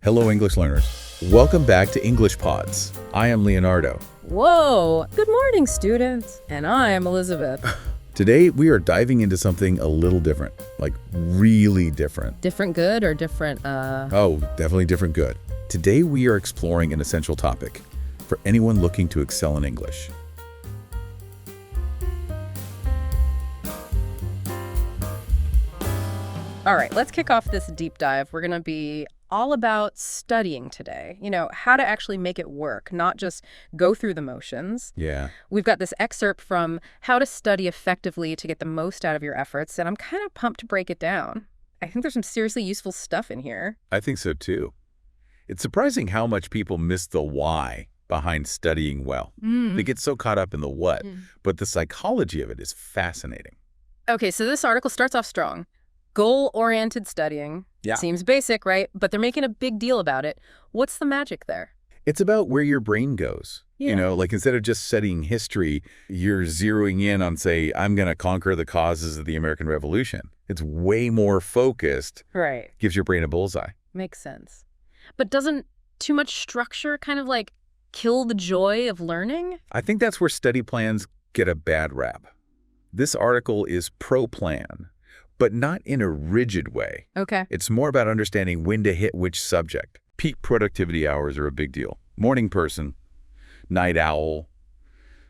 Hello, English learners. Welcome back to English Pods. I am Leonardo. Whoa! Good morning, students. And I'm Elizabeth. Today, we are diving into something a little different, like really different. Different good or different, Oh, definitely different good. Today, we are exploring an essential topic for anyone looking to excel in English. All right, let's kick off this deep dive. We're going to be all about studying today. You know, how to actually make it work, not just go through the motions. Yeah. We've got this excerpt from How to Study Effectively to Get the Most Out of Your Efforts, and I'm kind of pumped to break it down. I think there's some seriously useful stuff in here. I think so, too. It's surprising how much people miss the why behind studying well. They get so caught up in the what, but the psychology of it is fascinating. Okay, so this article starts off strong. Goal-oriented studying. Yeah. Seems basic, right? But they're making a big deal about it. What's the magic there? It's about where your brain goes. Yeah. You know, like instead of just studying history, you're zeroing in on, say, I'm going to conquer the causes of the American Revolution. It's way more focused. Right. Gives your brain a bullseye. Makes sense. But doesn't too much structure kind of like kill the joy of learning? I think that's where study plans get a bad rap. This article is pro-plan, but not in a rigid way. Okay. It's more about understanding when to hit which subject. Peak productivity hours are a big deal. Morning person, night owl.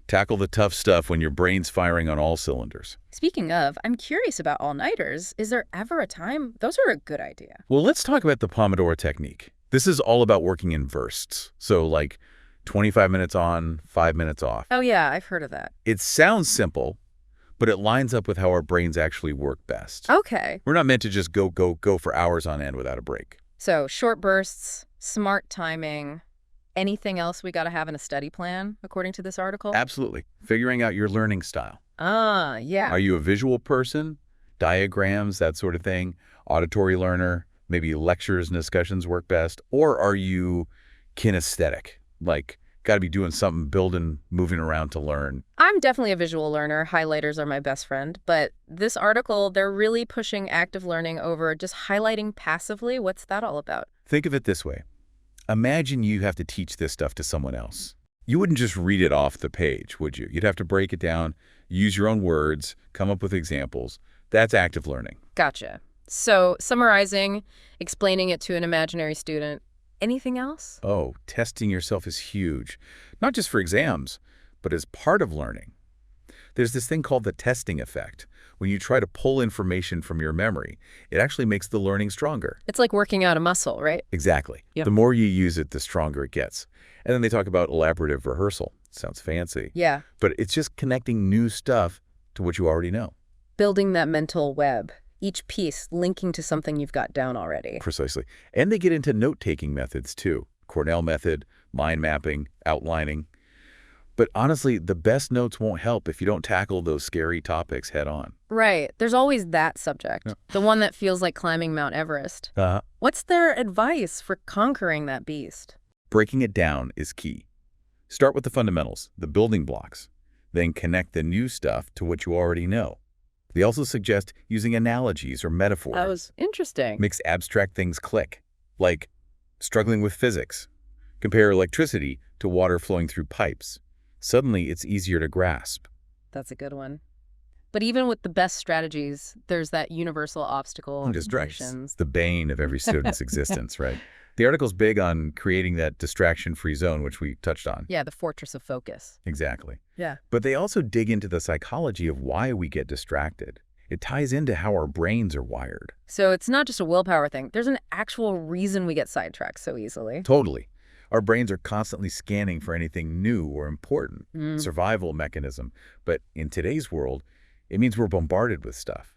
Tackle the tough stuff when your brain's firing on all cylinders. Speaking of, I'm curious about all-nighters. Is there ever a time? Those are a good idea. Well, let's talk about the Pomodoro technique. This is all about working in bursts. So like 25 minutes on, 5 minutes off. Oh yeah, I've heard of that. It sounds simple, but it lines up with how our brains actually work best. Okay. We're not meant to just go for hours on end without a break. So short bursts, smart timing. Anything else we got to have in a study plan, according to this article? Absolutely. Figuring out your learning style. Ah, yeah. Are you a visual person? Diagrams, that sort of thing? Auditory learner? Maybe lectures and discussions work best? Or are you kinesthetic? Like, got to be doing something, building, moving around to learn. I'm definitely a visual learner. Highlighters are my best friend. But this article, they're really pushing active learning over just highlighting passively. What's that all about? Think of it this way. Imagine you have to teach this stuff to someone else. You wouldn't just read it off the page, would you? You'd have to break it down, use your own words, come up with examples. That's active learning. Gotcha. So summarizing, explaining it to an imaginary student. Anything else? Oh, testing yourself is huge. Not just for exams, but as part of learning. There's this thing called the testing effect. When you try to pull information from your memory, it actually makes the learning stronger. It's like working out a muscle, right? Exactly. Yeah. The more you use it, the stronger it gets. And then they talk about elaborative rehearsal. Sounds fancy. Yeah. But it's just connecting new stuff to what you already know. Building that mental web. Each piece linking to something you've got down already. Precisely. And they get into note-taking methods too. Cornell method, mind mapping, outlining. But honestly, the best notes won't help if you don't tackle those scary topics head on. Right. There's always that subject. Yeah. The one that feels like climbing Mount Everest. What's their advice for conquering that beast? Breaking it down is key. Start with the fundamentals, the building blocks. Then connect the new stuff to what you already know. They also suggest using analogies or metaphors. That was interesting. Makes abstract things click, like struggling with physics. Compare electricity to water flowing through pipes. Suddenly, it's easier to grasp. That's a good one. But even with the best strategies, there's that universal obstacle. Distractions. The bane of every student's existence, right? The article's big on creating that distraction-free zone, which we touched on. Yeah, the fortress of focus. Exactly. Yeah. But they also dig into the psychology of why we get distracted. It ties into how our brains are wired. So it's not just a willpower thing. There's an actual reason we get sidetracked so easily. Totally. Our brains are constantly scanning for anything new or important. Survival mechanism. But in today's world, it means we're bombarded with stuff.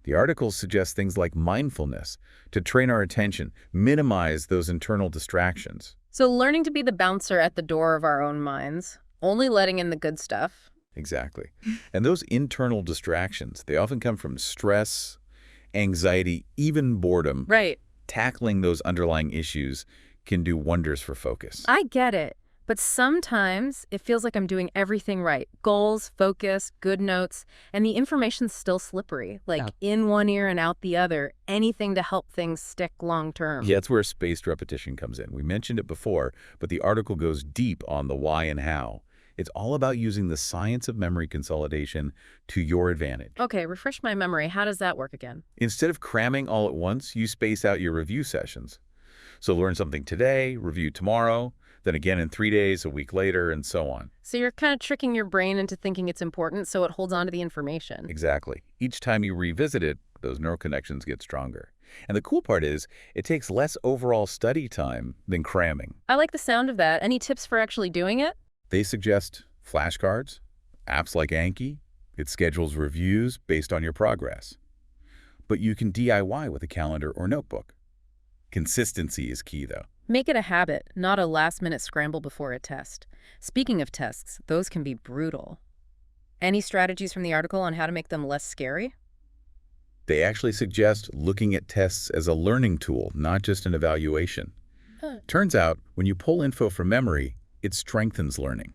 The article suggests things like mindfulness to train our attention, minimize those internal distractions. So learning to be the bouncer at the door of our own minds, only letting in the good stuff. Exactly. And those internal distractions, they often come from stress, anxiety, even boredom. Right. Tackling those underlying issues can do wonders for focus. I get it. But sometimes it feels like I'm doing everything right. Goals, focus, good notes, and the information's still slippery, like in one ear and out the other, anything to help things stick long term. Yeah, that's where spaced repetition comes in. We mentioned it before, but the article goes deep on the why and how. It's all about using the science of memory consolidation to your advantage. Okay, refresh my memory. How does that work again? Instead of cramming all at once, you space out your review sessions. So learn something today, review tomorrow, then again in 3 days, a week later, and so on. So you're kind of tricking your brain into thinking it's important so it holds on to the information. Exactly. Each time you revisit it, those neural connections get stronger. And the cool part is, it takes less overall study time than cramming. I like the sound of that. Any tips for actually doing it? They suggest flashcards, apps like Anki. It schedules reviews based on your progress. But you can DIY with a calendar or notebook. Consistency is key, though. Make it a habit, not a last-minute scramble before a test. Speaking of tests, those can be brutal. Any strategies from the article on how to make them less scary? They actually suggest looking at tests as a learning tool, not just an evaluation. Turns out, when you pull info from memory, it strengthens learning.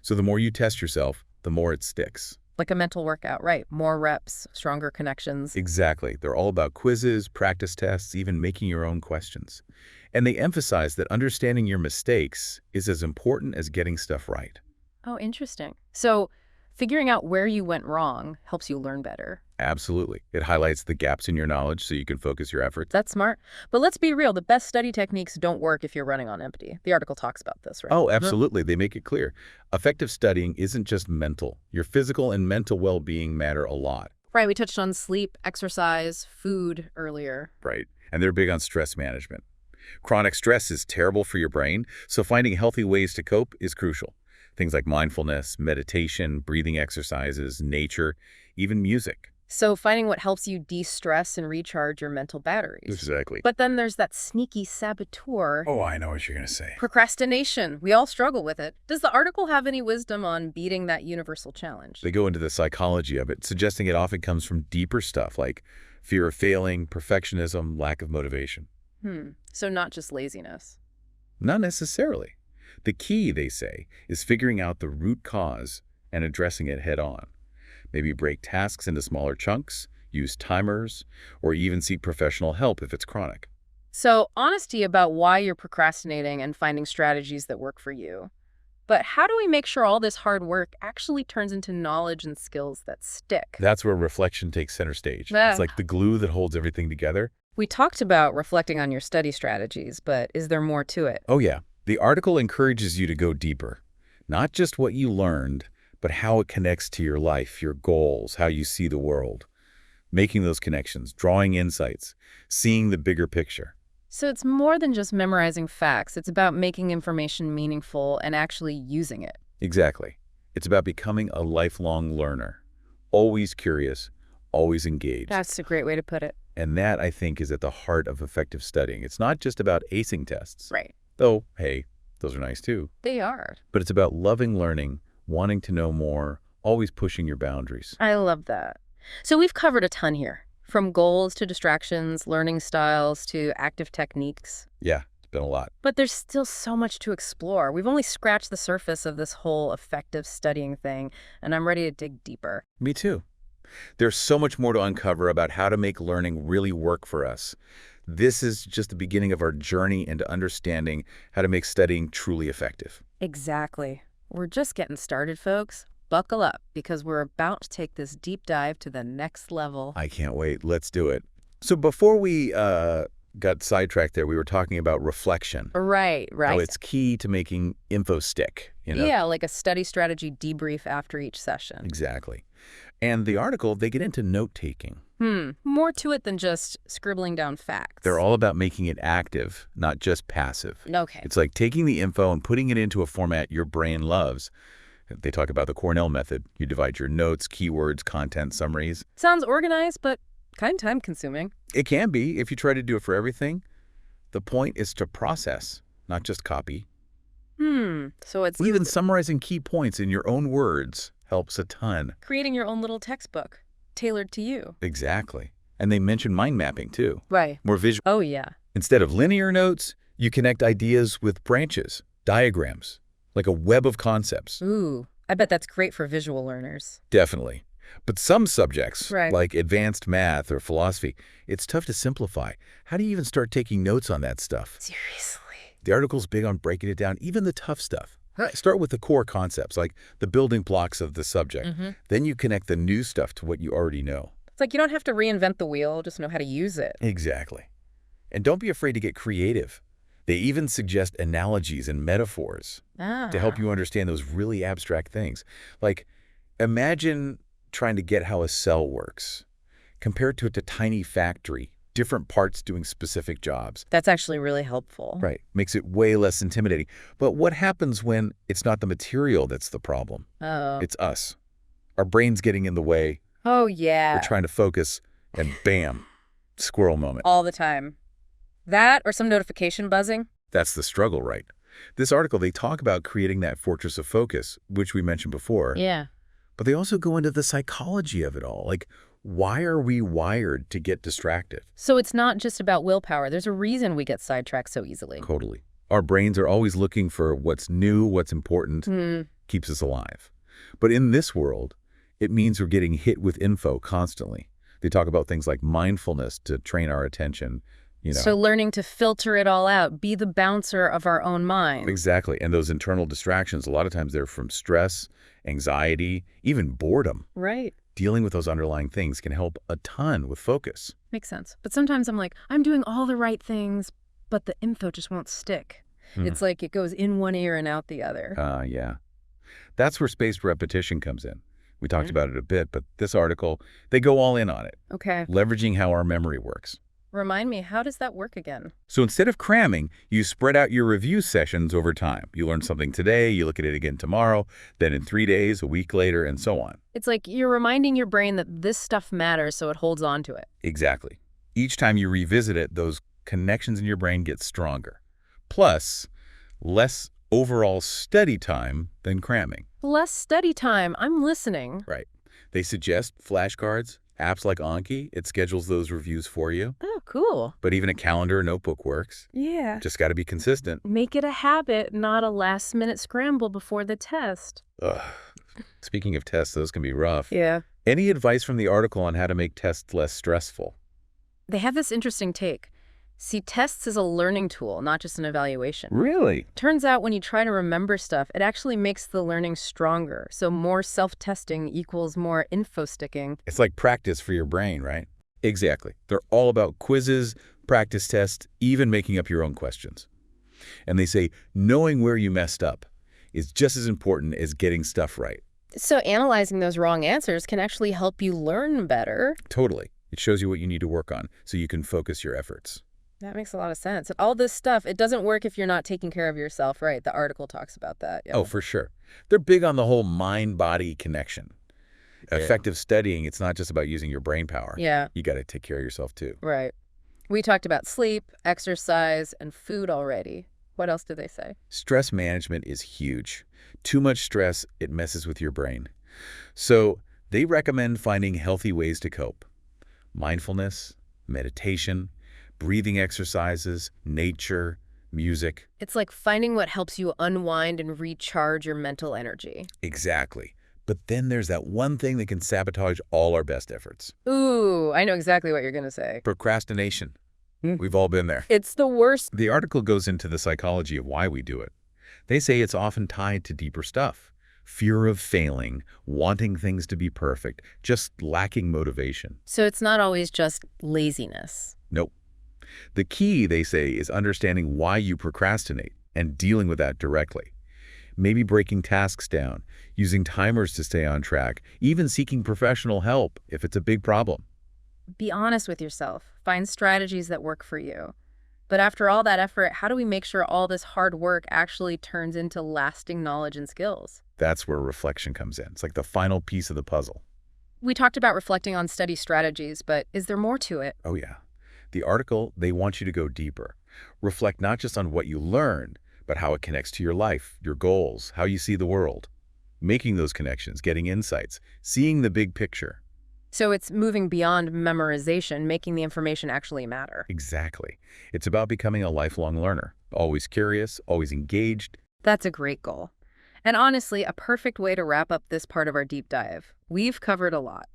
So the more you test yourself, the more it sticks. Like a mental workout, right? More reps, stronger connections. Exactly. They're all about quizzes, practice tests, even making your own questions. And they emphasize that understanding your mistakes is as important as getting stuff right. Oh, interesting. So figuring out where you went wrong helps you learn better. Absolutely. It highlights the gaps in your knowledge so you can focus your efforts. That's smart. But let's be real, the best study techniques don't work if you're running on empty. The article talks about this, right? Oh, absolutely. They make it clear. Effective studying isn't just mental. Your physical and mental well-being matter a lot. Right, we touched on sleep, exercise, food earlier. Right. And they're big on stress management. Chronic stress is terrible for your brain, so finding healthy ways to cope is crucial. Things like mindfulness, meditation, breathing exercises, nature, even music. So finding what helps you de-stress and recharge your mental batteries. Exactly. But then there's that sneaky saboteur. Oh, I know what you're going to say. Procrastination. We all struggle with it. Does the article have any wisdom on beating that universal challenge? They go into the psychology of it, suggesting it often comes from deeper stuff like fear of failing, perfectionism, lack of motivation. So not just laziness. Not necessarily. The key, they say, is figuring out the root cause and addressing it head on. Maybe break tasks into smaller chunks, use timers, or even seek professional help if it's chronic. So honesty about why you're procrastinating and finding strategies that work for you. But how do we make sure all this hard work actually turns into knowledge and skills that stick? That's where reflection takes center stage. Ah. It's like the glue that holds everything together. We talked about reflecting on your study strategies, but is there more to it? Oh yeah. The article encourages you to go deeper. Not just what you learned, but how it connects to your life, your goals, how you see the world. Making those connections, drawing insights, seeing the bigger picture. So it's more than just memorizing facts. It's about making information meaningful and actually using it. Exactly. It's about becoming a lifelong learner. Always curious, always engaged. That's a great way to put it. And that, I think, is at the heart of effective studying. It's not just about acing tests. Right. Though, hey, those are nice too. They are. But it's about loving learning, wanting to know more, always pushing your boundaries. I love that. So we've covered a ton here, from goals to distractions, learning styles to active techniques. Yeah, it's been a lot. But there's still so much to explore. We've only scratched the surface of this whole effective studying thing, and I'm ready to dig deeper. Me too. There's so much more to uncover about how to make learning really work for us. This is just the beginning of our journey into understanding how to make studying truly effective. Exactly. We're just getting started, folks. Buckle up, because we're about to take this deep dive to the next level. I can't wait. Let's do it. So before we got sidetracked there, we were talking about reflection. Right. How it's key to making info stick, you know? Yeah, like a study strategy debrief after each session. Exactly. And the article, they get into note-taking. More to it than just scribbling down facts. They're all about making it active, not just passive. Okay. It's like taking the info and putting it into a format your brain loves. They talk about the Cornell method. You divide your notes, keywords, content, summaries. Sounds organized, but kind of time-consuming. It can be if you try to do it for everything. The point is to process, not just copy. So it's Even summarizing key points in your own words helps a ton. creating your own little textbook, tailored to you. Exactly. And they mention mind mapping, too. Right. More visual. Oh, yeah. Instead of linear notes, you connect ideas with branches, diagrams, like a web of concepts. Ooh, I bet that's great for visual learners. Definitely. But some subjects, Right. like advanced math or philosophy, it's tough to simplify. How do you even start taking notes on that stuff? Seriously. The article's big on breaking it down, even the tough stuff. Start with the core concepts, like the building blocks of the subject. Then you connect the new stuff to what you already know. It's like you don't have to reinvent the wheel, just know how to use it. Exactly. And don't be afraid to get creative. They even suggest analogies and metaphors to help you understand those really abstract things. Like, imagine trying to get how a cell works. Compare it to a tiny factory, different parts doing specific jobs. That's actually really helpful. Right. Makes it way less intimidating. But what happens when it's not the material that's the problem? Oh. It's us. Our brain's getting in the way. Oh, yeah. We're trying to focus, and bam, squirrel moment. All the time. That or some notification buzzing? That's the struggle, right? This article, they talk about creating that fortress of focus, which we mentioned before. Yeah. But they also go into the psychology of it all. Like, why are we wired to get distracted? So it's not just about willpower. There's a reason we get sidetracked so easily. Totally. Our brains are always looking for what's new, what's important, keeps us alive. But in this world, it means we're getting hit with info constantly. They talk about things like mindfulness to train our attention, So learning to filter it all out, be the bouncer of our own mind. Exactly. And those internal distractions, a lot of times they're from stress, anxiety, even boredom. Right. Dealing with those underlying things can help a ton with focus. Makes sense. But sometimes I'm like, I'm doing all the right things, but the info just won't stick. It's like it goes in one ear and out the other. Yeah. That's where spaced repetition comes in. We talked about it a bit, but this article, they go all in on it. Okay. Leveraging how our memory works. Remind me, how does that work again? So instead of cramming, you spread out your review sessions over time. You learn something today, you look at it again tomorrow, then in 3 days, a week later, and so on. It's like you're reminding your brain that this stuff matters, so it holds on to it. Exactly. Each time you revisit it, those connections in your brain get stronger. Plus, less overall study time than cramming. Less study time. I'm listening. Right. They suggest flashcards, apps like Anki. It schedules those reviews for you. Oh, cool. But even a calendar or notebook works. Yeah. Just got to be consistent. Make it a habit, not a last-minute scramble before the test. Ugh. Speaking of tests, those can be rough. Yeah. Any advice from the article on how to make tests less stressful? They have this interesting take. See tests as a learning tool, not just an evaluation. Really? Turns out when you try to remember stuff, it actually makes the learning stronger. So more self-testing equals more info sticking. It's like practice for your brain, right? Exactly. They're all about quizzes, practice tests, even making up your own questions. And they say knowing where you messed up is just as important as getting stuff right. So analyzing those wrong answers can actually help you learn better. Totally. It shows you what you need to work on so you can focus your efforts. That makes a lot of sense. And all this stuff, it doesn't work if you're not taking care of yourself, right? The article talks about that. Yeah. Oh, for sure. They're big on the whole mind-body connection. Effective studying, it's not just about using your brain power. Yeah. You got to take care of yourself too. Right. We talked about sleep, exercise, and food already. What else did they say? Stress management is huge. Too much stress, it messes with your brain. So they recommend finding healthy ways to cope. Mindfulness, meditation, breathing exercises, nature, music. It's like finding what helps you unwind and recharge your mental energy. Exactly. But then there's that one thing that can sabotage all our best efforts. Ooh, I know exactly what you're going to say. Procrastination. We've all been there. It's the worst. The article goes into the psychology of why we do it. They say it's often tied to deeper stuff. Fear of failing, wanting things to be perfect, just lacking motivation. So it's not always just laziness. Nope. The key, they say, is understanding why you procrastinate and dealing with that directly. Maybe breaking tasks down, using timers to stay on track, even seeking professional help if it's a big problem. Be honest with yourself. Find strategies that work for you. But after all that effort, how do we make sure all this hard work actually turns into lasting knowledge and skills? That's where reflection comes in. It's like the final piece of the puzzle. We talked about reflecting on study strategies, but is there more to it? Oh, yeah. The article, they want you to go deeper. Reflect not just on what you learned, but how it connects to your life, your goals, how you see the world. Making those connections, getting insights, seeing the big picture. So it's moving beyond memorization, making the information actually matter. Exactly. It's about becoming a lifelong learner, always curious, always engaged. That's a great goal. And honestly, a perfect way to wrap up this part of our deep dive. We've covered a lot.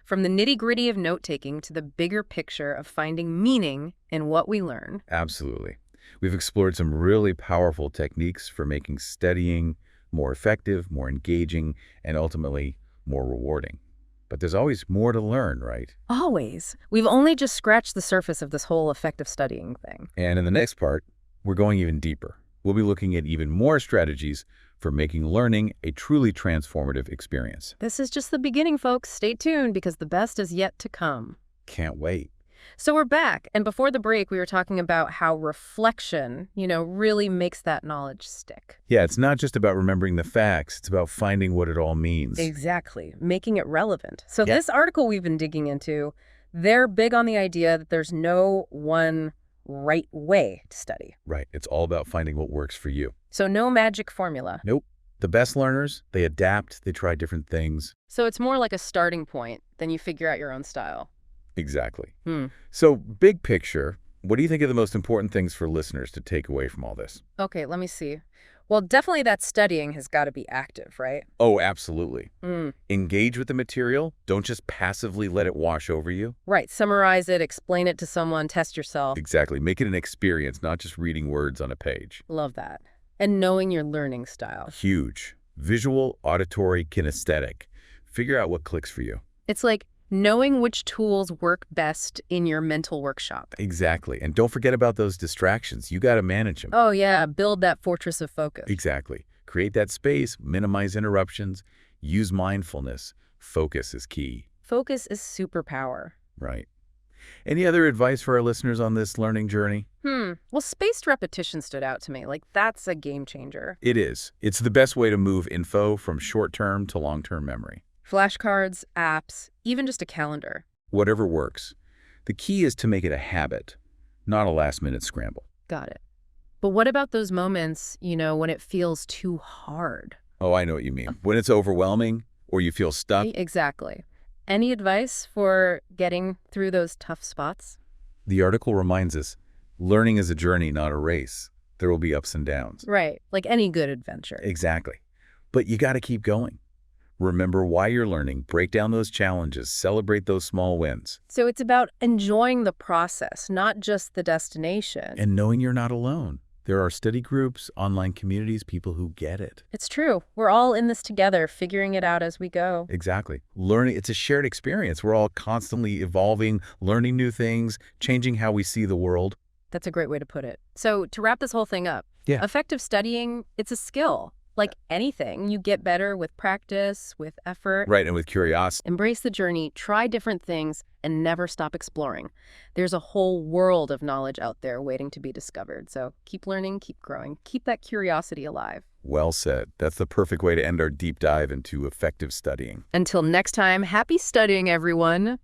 From the nitty-gritty of note-taking to the bigger picture of finding meaning in what we learn. Absolutely. We've explored some really powerful techniques for making studying more effective, more engaging, and ultimately more rewarding. But there's always more to learn, right? Always. We've only just scratched the surface of this whole effective studying thing. And in the next part, we're going even deeper. We'll be looking at even more strategies for making learning a truly transformative experience. This is just the beginning, folks. Stay tuned because the best is yet to come. Can't wait. So we're back, and before the break, we were talking about how reflection, really makes that knowledge stick. Yeah, it's not just about remembering the facts. It's about finding what it all means. Exactly, making it relevant. So this article we've been digging into, they're big on the idea that there's no one right way to study. Right. It's all about finding what works for you. So no magic formula. Nope. The best learners, they adapt, they try different things. So it's more like a starting point, then you figure out your own style. Exactly. So big picture, what do you think are the most important things for listeners to take away from all this? Okay, let me see. Well, definitely that studying has got to be active, right? Oh, absolutely. Engage with the material. Don't just passively let it wash over you. Right. Summarize it, explain it to someone, test yourself. Exactly. Make it an experience, not just reading words on a page. Love that. And knowing your learning style. Huge. Visual, auditory, kinesthetic. Figure out what clicks for you. It's like knowing which tools work best in your mental workshop. Exactly. And don't forget about those distractions. You got to manage them. Oh, yeah. Build that fortress of focus. Exactly. Create that space, minimize interruptions, use mindfulness. Focus is key. Focus is superpower. Right. Any other advice for our listeners on this learning journey? Well, spaced repetition stood out to me. Like, that's a game changer. It is. It's the best way to move info from short-term to long-term memory. Flashcards, apps, even just a calendar. Whatever works. The key is to make it a habit, not a last-minute scramble. Got it. But what about those moments, when it feels too hard? Oh, I know what you mean. When it's overwhelming or you feel stuck. Exactly. Any advice for getting through those tough spots? The article reminds us, learning is a journey, not a race. There will be ups and downs. Right, like any good adventure. Exactly. But you got to keep going. Remember why you're learning, break down those challenges, celebrate those small wins. So it's about enjoying the process, not just the destination. And knowing you're not alone. There are study groups, online communities, people who get it. It's true. We're all in this together, figuring it out as we go. Exactly. Learning, it's a shared experience. We're all constantly evolving, learning new things, changing how we see the world. That's a great way to put it. So to wrap this whole thing up, effective studying, it's a skill. Like anything, you get better with practice, with effort. Right, and with curiosity. Embrace the journey, try different things, and never stop exploring. There's a whole world of knowledge out there waiting to be discovered. So keep learning, keep growing, keep that curiosity alive. Well said. That's the perfect way to end our deep dive into effective studying. Until next time, happy studying, everyone.